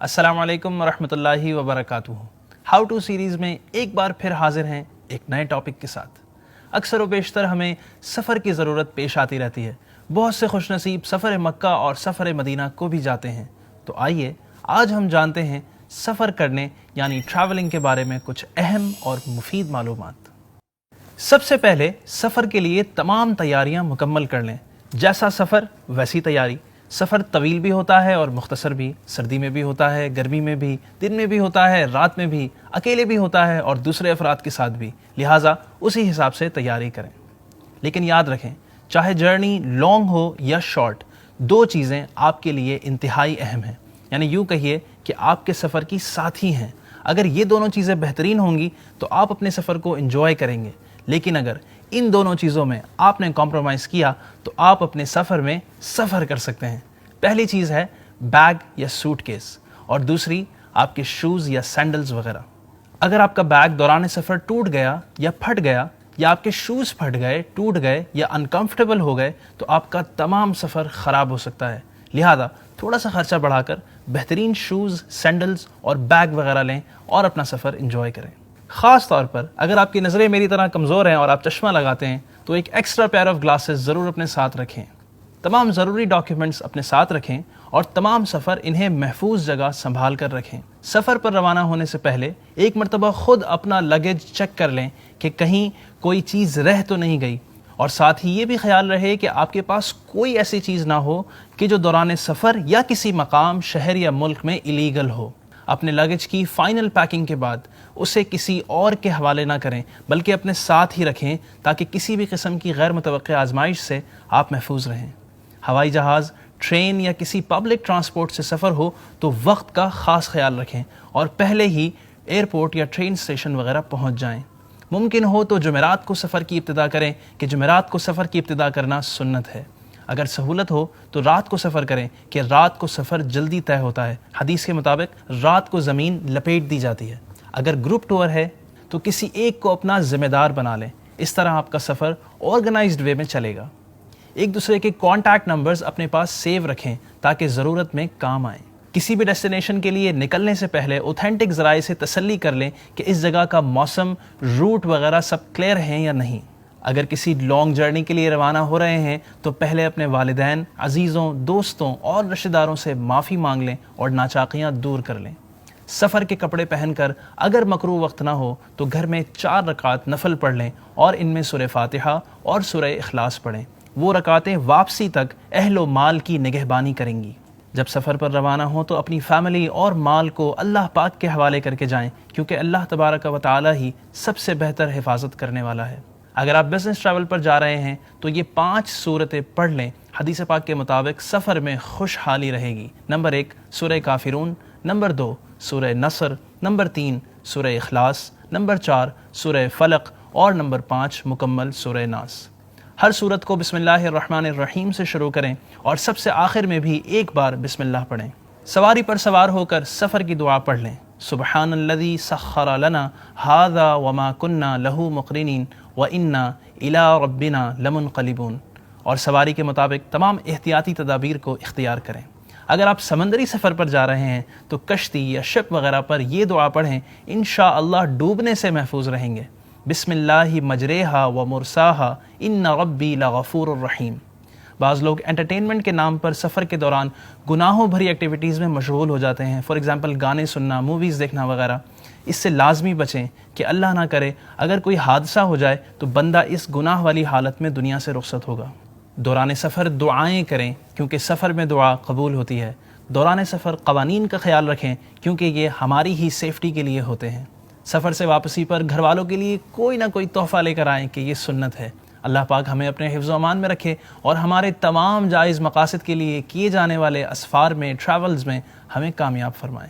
अस्सलामु अलैकुम वरहमतुल्लाहि वबरकातुहू। हाउ टू सीरीज़ में एक बार फिर हाजिर हैं एक नए टॉपिक के साथ। अक्सर व बेशतर हमें सफ़र की ज़रूरत पेश आती रहती है। बहुत से खुशनसीब सफ़र मक्का और सफ़र मदीना को भी जाते हैं। तो आइए आज हम जानते हैं सफ़र करने यानी ट्रैवलिंग के बारे में कुछ अहम और मुफीद मालूमात। सबसे पहले सफ़र के लिए तमाम तैयारियां मुकम्मल कर लें। जैसा सफ़र वैसी तैयारी। सफ़र तवील भी होता है और मुख्तसर भी, सर्दी में भी होता है, गर्मी में भी, दिन में भी होता है, रात में भी, अकेले भी होता है और दूसरे अफराद के साथ भी। लिहाजा उसी हिसाब से तैयारी करें। लेकिन याद रखें, चाहे जर्नी लॉन्ग हो या शॉर्ट, दो चीज़ें आपके लिए इंतहाई अहम हैं। यानी यूँ कहिए कि आपके सफ़र की साथी हैं। अगर ये दोनों चीज़ें बेहतरीन होंगी तो आप अपने सफ़र को एंजॉय करेंगे। लेकिन अगर इन दोनों चीज़ों में आपने कॉम्प्रोमाइज़ किया तो आप अपने सफ़र में सफ़र कर सकते हैं। पहली चीज़ है बैग या सूटकेस और दूसरी आपके शूज़ या सैंडल्स वगैरह। अगर आपका बैग दौरान सफ़र टूट गया या फट गया या आपके शूज़ फट गए, टूट गए या अनकंफर्टेबल हो गए तो आपका तमाम सफ़र ख़राब हो सकता है। लिहाजा थोड़ा सा खर्चा बढ़ाकर बेहतरीन शूज़, सैंडल्स और बैग वगैरह लें और अपना सफ़र एंजॉय करें। ख़ास तौर पर अगर आपकी नज़रें मेरी तरह कमज़ोर हैं और आप चश्मा लगाते हैं तो एक एक्स्ट्रा पेयर ऑफ ग्लासेस ज़रूर अपने साथ रखें। तमाम ज़रूरी डॉक्यूमेंट्स अपने साथ रखें और तमाम सफ़र इन्हें महफूज जगह संभाल कर रखें। सफ़र पर रवाना होने से पहले एक मरतबा ख़ुद अपना लगेज चेक कर लें कि कहीं कोई चीज़ रह तो नहीं गई, और साथ ही ये भी ख्याल रहे कि आपके पास कोई ऐसी चीज़ ना हो कि जो दौरान सफ़र या किसी मकाम, शहर या मुल्क में इलीगल हो। अपने लगेज की फ़ाइनल पैकिंग के बाद उसे किसी और के हवाले ना करें, बल्कि अपने साथ ही रखें ताकि किसी भी किस्म की गैर मुतवक्किल आजमाइश से आप महफूज रहें। हवाई जहाज़, ट्रेन या किसी पब्लिक ट्रांसपोर्ट से सफ़र हो तो वक्त का ख़ास ख्याल रखें और पहले ही एयरपोर्ट या ट्रेन स्टेशन वगैरह पहुंच जाएं। मुमकिन हो तो जुमेरात को सफ़र की इब्तिदा करें कि जुमेरात को सफ़र की इब्तिदा करना सुन्नत है। अगर सहूलत हो तो रात को सफ़र करें कि रात को सफ़र जल्दी तय होता है। हदीस के मुताबिक रात को ज़मीन लपेट दी जाती है। अगर ग्रुप टूर है तो किसी एक को अपना ज़िम्मेदार बना लें। इस तरह आपका सफ़र ऑर्गेनाइज्ड वे में चलेगा। एक दूसरे के कॉन्टैक्ट नंबर्स अपने पास सेव रखें ताकि ज़रूरत में काम आएँ। किसी भी डेस्टिनेशन के लिए निकलने से पहले ऑथेंटिक ज़राए से तसल्ली कर लें कि इस जगह का मौसम, रूट वगैरह सब क्लियर हैं या नहीं। अगर किसी लॉन्ग जर्नी के लिए रवाना हो रहे हैं तो पहले अपने वालिदैन, अजीज़ों, दोस्तों और रिश्तेदारों से माफ़ी मांग लें और नाचाकियाँ दूर कर लें। सफ़र के कपड़े पहनकर अगर मकरूह वक्त ना हो तो घर में 4 रकात नफल पढ़ लें और इनमें सूरह फातिहा और सूरह इखलास पढ़ें। वो रकातें वापसी तक अहलो माल की निगहबानी करेंगी। जब सफ़र पर रवाना हो तो अपनी फ़ैमिली और माल को अल्लाह पाक के हवाले करके जाएं, क्योंकि अल्लाह तबारक व तआला ही सबसे बेहतर हिफाजत करने वाला है। अगर आप बिज़नेस ट्रैवल पर जा रहे हैं तो ये 5 सूरतें पढ़ लें। हदीस पाक के मुताबिक सफ़र में खुशहाली रहेगी। नंबर 1 सूरह काफिरून, नंबर 2 सूरह नसर, नंबर 3 सूरह इखलास, नंबर 4 सूरह फलक और नंबर 5 मुकम्मल सूरह नास। हर सूरत को बिस्मिल्लाहिर्रहमानिर्रहीम से शुरू करें और सबसे आखिर में भी एक बार बिस्मिल्लाह पढ़ें। सवारी पर सवार होकर सफ़र की दुआ पढ़ लें। सुब्हानल्लज़ी सख्खर लना हाज़ा वमा कुन्ना लहू मुक़रिनीन व इन्ना इला रब्बिना लमुनक़लिबून। और सवारी के मुताबिक तमाम एहतियाती तदाबीर को इख्तियार करें। अगर आप समंदरी सफ़र पर जा रहे हैं तो कश्ती या शिप वगैरह पर ये दुआ पढ़ें, इंशाअल्लाह डूबने से महफूज रहेंगे। बिस्मिल्लाहि मजरेहा व मुरसाहा इन्ना रब्बी लगफूरुर रहीम। बाज़ लोग एंटरटेनमेंट के नाम पर सफ़र के दौरान गुनाहों भरी एक्टिविटीज़ में मशगूल हो जाते हैं। फॉर एग्ज़ाम्पल गाने सुनना, मूवीज़ देखना वगैरह। इससे लाजमी बचें कि अल्लाह ना करे अगर कोई हादसा हो जाए तो बंदा इस गुनाह वाली हालत में दुनिया से रुखसत होगा। दौरान सफ़र दुआएँ करें क्योंकि सफ़र में दुआ कबूल होती है। दौरान सफ़र क़वानीन का ख्याल रखें क्योंकि ये हमारी ही सेफ्टी के लिए होते हैं। सफ़र से वापसी पर घर वालों के लिए कोई ना कोई तोहफ़ा लेकर आएँ कि ये सुन्नत है। अल्लाह पाक हमें अपने हिफ्ज़ व अमान में रखे और हमारे तमाम जायज़ मकासद के लिए किए जाने वाले असफ़ार में, ट्रैवल्स में हमें कामयाब फरमाएँ।